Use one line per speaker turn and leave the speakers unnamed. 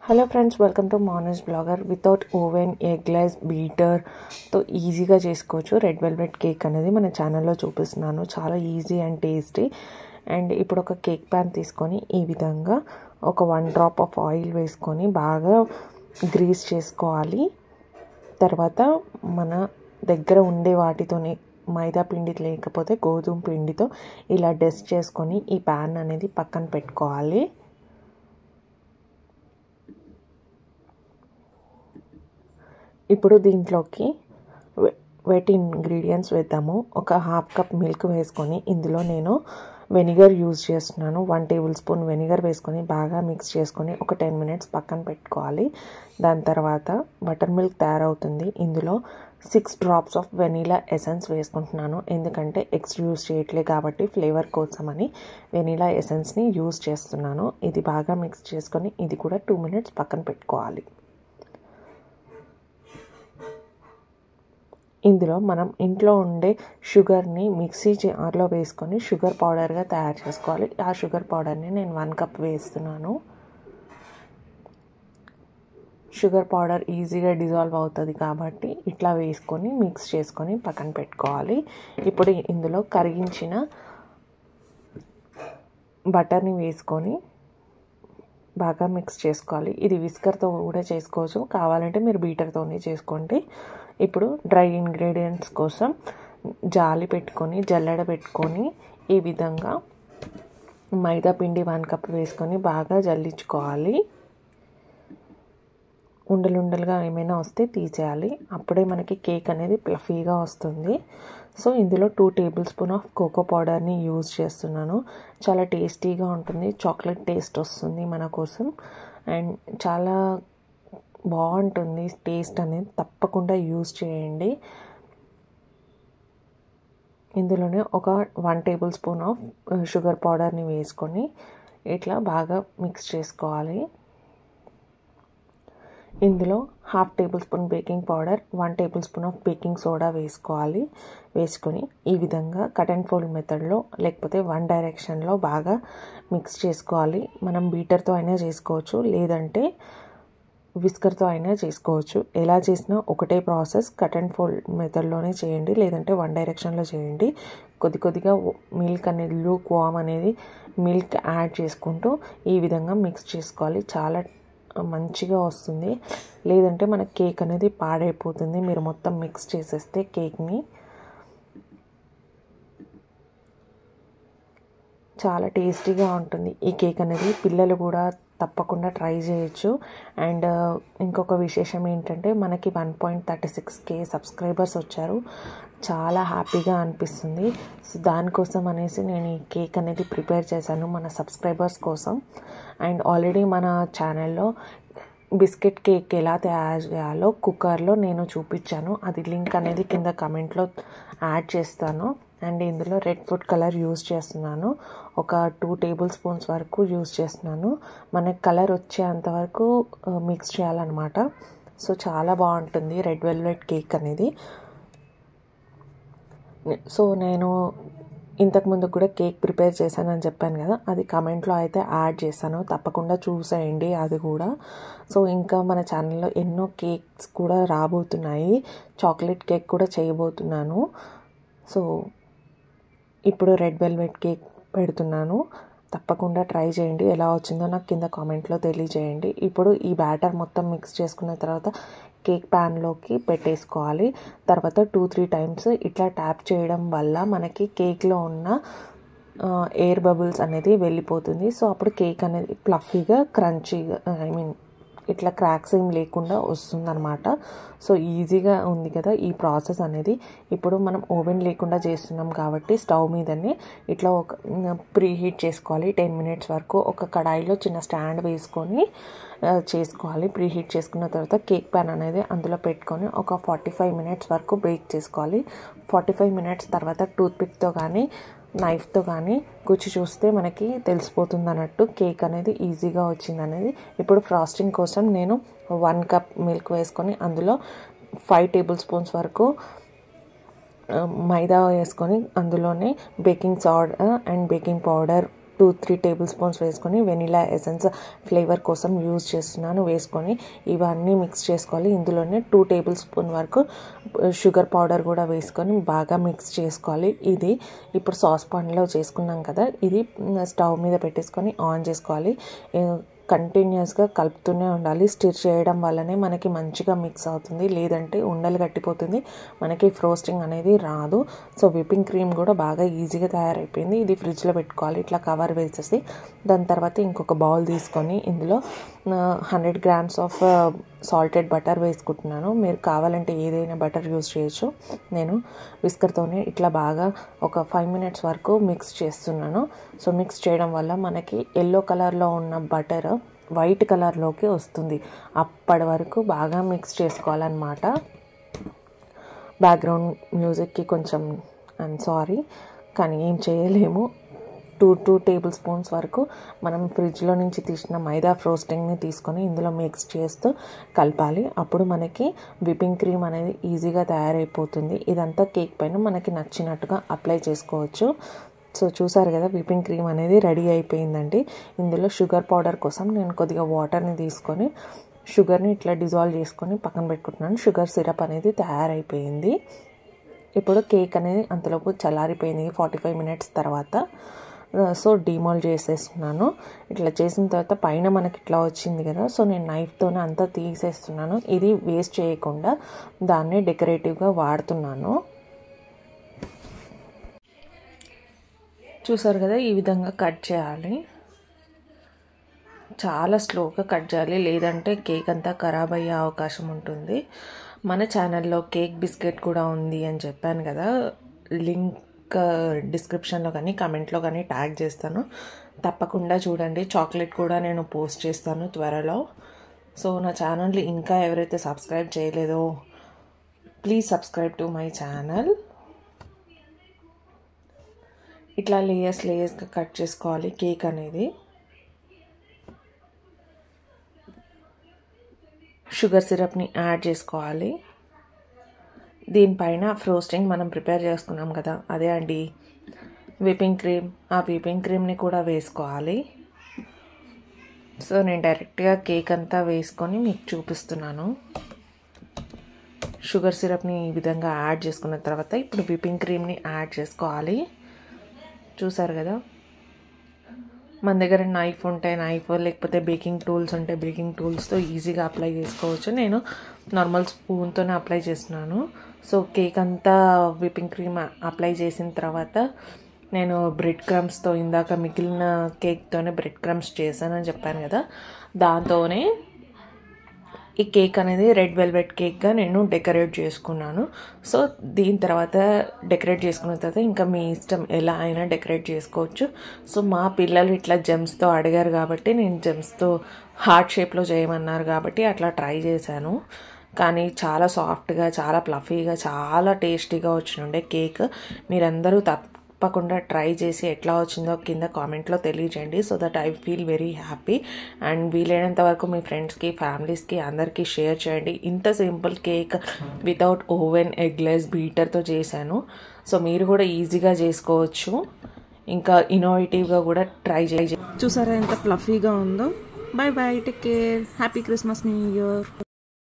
Hello friends, welcome to Manas blogger. Without oven, eggless, బీటర్తో ఈజీగా చేసుకోవచ్చు రెడ్ వెల్వెట్ కేక్ అనేది మన ఛానల్లో చూపిస్తున్నాను. చాలా ఈజీ అండ్ టేస్టీ. అండ్ ఇప్పుడు ఒక కేక్ ప్యాన్ తీసుకొని ఈ విధంగా ఒక 1 డ్రాప్ ఆఫ్ ఆయిల్ వేసుకొని బాగా గ్రీస్ చేసుకోవాలి. తర్వాత మన దగ్గర ఉండే వాటితోనే, మైదా పిండి లేకపోతే గోధుమ పిండితో ఇలా డస్ట్ చేసుకొని ఈ ప్యాన్ అనేది పక్కన పెట్టుకోవాలి. ఇప్పుడు దీంట్లోకి వెట్ ఇంగ్రీడియంట్స్ వేద్దాము. ఒక 1/2 కప్ మిల్క్ వేసుకొని ఇందులో నేను వెనిగర్ యూజ్ చేస్తున్నాను. 1 టేబుల్ స్పూన్ వెనిగర్ వేసుకొని బాగా మిక్స్ చేసుకొని ఒక 10 మినిట్స్ పక్కన పెట్టుకోవాలి. దాని తర్వాత బటర్ మిల్క్ తయారవుతుంది. ఇందులో 6 డ్రాప్స్ ఆఫ్ వెనీలా ఎసెన్స్ వేసుకుంటున్నాను. ఎందుకంటే ఎగ్స్ యూజ్ చేయట్లేదు కాబట్టి ఫ్లేవర్ కోసమని వెనీలా ఎసెన్స్ని యూజ్ చేస్తున్నాను. ఇది బాగా మిక్స్ చేసుకొని ఇది కూడా 2 మినిట్స్ పక్కన పెట్టుకోవాలి. ఇందులో మనం ఇంట్లో ఉండే షుగర్ని మిక్సీ జార్లో వేసుకొని షుగర్ పౌడర్గా తయారు చేసుకోవాలి. ఆ షుగర్ పౌడర్ని నేను 1 కప్ వేస్తున్నాను. షుగర్ పౌడర్ ఈజీగా డిజాల్వ్ అవుతుంది కాబట్టి ఇట్లా వేసుకొని మిక్స్ చేసుకొని పక్కన పెట్టుకోవాలి. ఇప్పుడు ఇందులో కరిగించిన బటర్ని వేసుకొని బాగా మిక్స్ చేసుకోవాలి. ఇది విస్కర్తో కూడా చేసుకోవచ్చు, కావాలంటే మీరు బీటర్తోనే చేసుకోండి. ఇప్పుడు డ్రై ఇంగ్రీడియంట్స్ కోసం జాలి పెట్టుకొని జల్లెడ పెట్టుకొని ఈ విధంగా మైదా పిండి 1 కప్ వేసుకొని బాగా జల్లించుకోవాలి. ఉండలుండలుగా ఏమైనా వస్తే తీసేయాలి. అప్పుడే మనకి కేక్ అనేది ఫ్లఫీగా వస్తుంది. సో ఇందులో 2 టేబుల్ స్పూన్ ఆఫ్ కోకో పౌడర్ని యూజ్ చేస్తున్నాను. చాలా టేస్టీగా ఉంటుంది, చాక్లెట్ టేస్ట్ వస్తుంది మన కోసం. అండ్ చాలా బాగుంటుంది టేస్ట్ అనేది, తప్పకుండా యూజ్ చేయండి. ఇందులోనే ఒక 1 టేబుల్ స్పూన్ ఆఫ్ షుగర్ పౌడర్ని వేసుకొని ఇట్లా బాగా మిక్స్ చేసుకోవాలి. ఇందులో 1/2 table spoon baking powder, 1 table spoon of baking soda వేసుకోవాలి. వేసుకొని ఈ విధంగా కట్ అండ్ ఫోల్డ్ మెథడ్లో లేకపోతే 1 డైరెక్షన్లో బాగా మిక్స్ చేసుకోవాలి. మనం బీటర్తో అయినా చేసుకోవచ్చు, లేదంటే విస్కర్తో అయినా చేసుకోవచ్చు. ఎలా చేసినా ఒకటే ప్రాసెస్. కట్ అండ్ ఫోల్డ్ మెథడ్లోనే చేయండి, లేదంటే 1 డైరెక్షన్లో చేయండి. కొద్దిగా మిల్క్ అనేది, లూక్ వామ్ అనేది మిల్క్ యాడ్ చేసుకుంటూ ఈ విధంగా మిక్స్ చేసుకోవాలి. చాలా మంచిగా వస్తుంది. లేదంటే మన కేక్ అనేది పాడైపోతుంది మీరు మొత్తం మిక్స్ చేసేస్తే కేక్ని. చాలా టేస్టీగా ఉంటుంది ఈ కేక్ అనేది. పిల్లలు కూడా తప్పకుండా ట్రై చేయొచ్చు. అండ్ ఇంకొక విశేషం ఏంటంటే మనకి 1.36K సబ్స్క్రైబర్స్ వచ్చారు. చాలా హ్యాపీగా అనిపిస్తుంది. సో దానికోసం అనేసి నేను ఈ కేక్ అనేది ప్రిపేర్ చేశాను మన సబ్స్క్రైబర్స్ కోసం. అండ్ ఆల్రెడీ మన ఛానల్లో బిస్కెట్ కేక్ ఎలా తయారు చేయాలో కుక్కర్లో నేను చూపించాను. అది లింక్ అనేది కింద కమెంట్లో యాడ్ చేస్తాను. అండ్ ఇందులో రెడ్ ఫుడ్ కలర్ యూజ్ చేస్తున్నాను. ఒక 2 టేబుల్ స్పూన్స్ వరకు యూజ్ చేస్తున్నాను. మనకి కలర్ వచ్చేంత వరకు మిక్స్ చేయాలన్నమాట. సో చాలా బాగుంటుంది రెడ్ వెల్వెట్ కేక్ అనేది. సో నేను ఇంతకుముందు కూడా కేక్ ప్రిపేర్ చేశానని చెప్పాను కదా, అది కమెంట్లో అయితే యాడ్ చేశాను, తప్పకుండా చూసేయండి అది కూడా. సో ఇంకా మన ఛానల్లో ఎన్నో కేక్స్ కూడా రాబోతున్నాయి. చాక్లెట్ కేక్ కూడా చేయబోతున్నాను. సో ఇప్పుడు రెడ్ వెల్వెట్ కేక్ పెడుతున్నాను. తప్పకుండా ట్రై చేయండి. ఎలా వచ్చిందో నాకు కింద కామెంట్లో తెలియజేయండి. ఇప్పుడు ఈ బ్యాటర్ మొత్తం మిక్స్ చేసుకున్న తర్వాత కేక్ ప్యాన్లోకి పెట్టేసుకోవాలి. తర్వాత 2-3 టైమ్స్ ఇట్లా ట్యాప్ చేయడం వల్ల మనకి కేక్లో ఉన్న ఎయిర్ బబుల్స్ అనేది వెళ్ళిపోతుంది. సో అప్పుడు కేక్ అనేది ఫ్లఫీగా, క్రంచీగా, ఇట్లా క్రాక్స్ ఏం లేకుండా వస్తుందన్నమాట. సో ఈజీగా ఉంది కదా ఈ ప్రాసెస్ అనేది. ఇప్పుడు మనం ఓవెన్ లేకుండా చేస్తున్నాం కాబట్టి స్టవ్ మీదనే ఇట్లా ఒక ప్రీ హీట్ చేసుకోవాలి 10 మినిట్స్ వరకు. ఒక కడాయిలో చిన్న స్టాండ్ వేసుకొని చేసుకోవాలి. ప్రీ హీట్ చేసుకున్న తర్వాత కేక్ ప్యాన్ అనేది అందులో పెట్టుకొని ఒక 45 మినిట్స్ వరకు బేక్ చేసుకోవాలి. 45 మినిట్స్ తర్వాత టూత్పిక్తో కానీ నైఫ్తో కానీ గుచ్చి చూస్తే మనకి తెలిసిపోతుంది అన్నట్టు కేక్ అనేది ఈజీగా వచ్చింది అనేది. ఇప్పుడు ఫ్రాస్టింగ్ కోసం నేను 1 కప్ మిల్క్ వేసుకొని అందులో 5 టేబుల్ స్పూన్స్ వరకు మైదా వేసుకొని అందులోనే baking soda and baking powder 2-3 table spoons వేసుకొని వెనిలా ఎసెన్స్ ఫ్లేవర్ కోసం యూజ్ చేస్తున్నాను. వేసుకొని ఇవన్నీ మిక్స్ చేసుకోవాలి. ఇందులోనే 2 టేబుల్ స్పూన్ వరకు షుగర్ పౌడర్ కూడా వేసుకొని బాగా మిక్స్ చేసుకోవాలి. ఇది ఇప్పుడు సాస్ పాన్లో చేసుకున్నాం కదా, ఇది స్టవ్ మీద పెట్టేసుకొని ఆన్ చేసుకోవాలి. కంటిన్యూస్గా కలుపుతూనే ఉండాలి. స్టిర్ చేయడం వల్లనే మనకి మంచిగా మిక్స్ అవుతుంది, లేదంటే ఉండలు కట్టిపోతుంది, మనకి ఫ్రోస్టింగ్ అనేది రాదు. సో విప్పింగ్ క్రీమ్ కూడా బాగా ఈజీగా తయారైపోయింది. ఇది ఫ్రిడ్జ్లో పెట్టుకోవాలి ఇట్లా కవర్ వేసేసి. దాని తర్వాత ఇంకొక బౌల్ తీసుకొని ఇందులో 100 grams ఆఫ్ సాల్టెడ్ బటర్ వేసుకుంటున్నాను. మీరు కావాలంటే ఏదైనా బటర్ యూజ్ చేయొచ్చు. నేను విస్కర్తోనే ఇట్లా బాగా ఒక 5 minutes వరకు మిక్స్ చేస్తున్నాను. సో మిక్స్ చేయడం వల్ల మనకి ఎల్లో కలర్లో ఉన్న బటర్ వైట్ కలర్లోకి వస్తుంది. అప్పటి వరకు బాగా మిక్స్ చేసుకోవాలన్నమాట. బ్యాక్గ్రౌండ్ మ్యూజిక్కి కొంచెం ఐఎమ్ సారీ, కానీ ఏం చేయలేము. 2 టేబుల్ స్పూన్స్ వరకు మనం ఫ్రిడ్జ్లో నుంచి తీసిన మైదా ఫ్రోస్టింగ్ని తీసుకొని ఇందులో మిక్స్ చేస్తూ కలపాలి. అప్పుడు మనకి విప్పింగ్ క్రీమ్ అనేది ఈజీగా తయారైపోతుంది. ఇదంతా కేక్ పైన మనకి నచ్చినట్టుగా అప్లై చేసుకోవచ్చు. సో చూసారు కదా, విప్పింగ్ క్రీమ్ అనేది రెడీ అయిపోయిందండి. ఇందులో షుగర్ పౌడర్ కోసం నేను కొద్దిగా వాటర్ని తీసుకొని షుగర్ని ఇట్లా డిజాల్వ్ చేసుకొని పక్కన పెట్టుకుంటున్నాను. షుగర్ సిరప్ అనేది తయారైపోయింది. ఇప్పుడు కేక్ అనేది అంతలోపు చల్లారిపోయింది 45 minutes తర్వాత. సో డీమోల్డ్ చేసేస్తున్నాను. ఇట్లా చేసిన తర్వాత పైన మనకి ఇట్లా వచ్చింది కదా, సో నేను నైఫ్తోనే అంతా తీసేస్తున్నాను. ఇది వేస్ట్ చేయకుండా దాన్ని డెకరేటివ్గా వాడుతున్నాను. చూసారు కదా, ఈ విధంగా కట్ చేయాలి. చాలా స్లోగా కట్ చేయాలి, లేదంటే కేక్ అంతా ఖరాబ్ అయ్యే అవకాశం ఉంటుంది. మన ఛానల్లో కేక్ బిస్కెట్ కూడా ఉంది అని చెప్పాను కదా, లింక్ డిస్క్రిప్షన్లో కానీ కమెంట్లో కానీ ట్యాగ్ చేస్తాను, తప్పకుండా చూడండి. చాక్లెట్ కూడా నేను పోస్ట్ చేస్తాను త్వరలో. సో నా ఛానల్ని ఇంకా ఎవరైతే సబ్స్క్రైబ్ చేయలేదో please subscribe to my channel. ఇట్లా లేయర్స్గా కట్ చేసుకోవాలి కేక్ అనేది. షుగర్ సిరప్ని యాడ్ చేసుకోవాలి. దీనిపైన ఫ్రోస్టింగ్ మనం ప్రిపేర్ చేసుకున్నాం కదా, అదే అండి విప్పింగ్ క్రీమ్. ఆ విప్పింగ్ క్రీమ్ని కూడా వేసుకోవాలి. సో నేను డైరెక్ట్గా కేక్ అంతా వేసుకొని మీకు చూపిస్తున్నాను. షుగర్ సిరప్ని ఈ విధంగా యాడ్ చేసుకున్న తర్వాత ఇప్పుడు విప్పింగ్ క్రీమ్ని యాడ్ చేసుకోవాలి. చూసారు కదా, మన దగ్గర నైఫ్ ఉంటే నైఫ్, లేకపోతే బేకింగ్ టూల్స్ ఉంటే బేకింగ్ టూల్స్తో ఈజీగా అప్లై చేసుకోవచ్చు. నేను నార్మల్ స్పూన్తోనే అప్లై చేస్తున్నాను. సో కేక్ అంతా విప్పింగ్ క్రీమ్ అప్లై చేసిన తర్వాత నేను బ్రెడ్ క్రమ్స్తో, ఇందాక మిగిలిన కేక్తోనే బ్రెడ్ క్రమ్స్ చేశానని చెప్పాను కదా, దాంతోనే ఈ కేక్ అనేది రెడ్ వెల్వెట్ కేక్గా నేను డెకరేట్ చేసుకున్నాను. సో దీని తర్వాత డెకరేట్ చేసుకున్న తర్వాత ఇంకా మీ ఇష్టం, ఎలా అయినా డెకరేట్ చేసుకోవచ్చు. సో మా పిల్లలు ఇట్లా జెమ్స్తో అడిగారు కాబట్టి నేను జెమ్స్తో హార్ట్ షేప్లో చేయమన్నారు కాబట్టి అట్లా ట్రై చేశాను. కానీ చాలా సాఫ్ట్గా, చాలా ప్లఫీగా, చాలా టేస్టీగా వచ్చినుండే కేక్. మీరందరూ తప్పకుండా ట్రై చేసి ఎట్లా వచ్చిందో కింద కామెంట్లో తెలియజేయండి. So that I feel very happy. And వీలైనంత వరకు మీ ఫ్రెండ్స్కి, ఫ్యామిలీస్కి అందరికీ షేర్ చేయండి. ఇంత simple cake without oven, eggless, బీటర్తో చేశాను. సో మీరు కూడా ఈజీగా చేసుకోవచ్చు, ఇంకా ఇన్నోవేటివ్గా కూడా ట్రై చేయండి.
చూసారా ఎంత ఫ్లఫీగా ఉందో. By by, take care, happy Christmas, new year.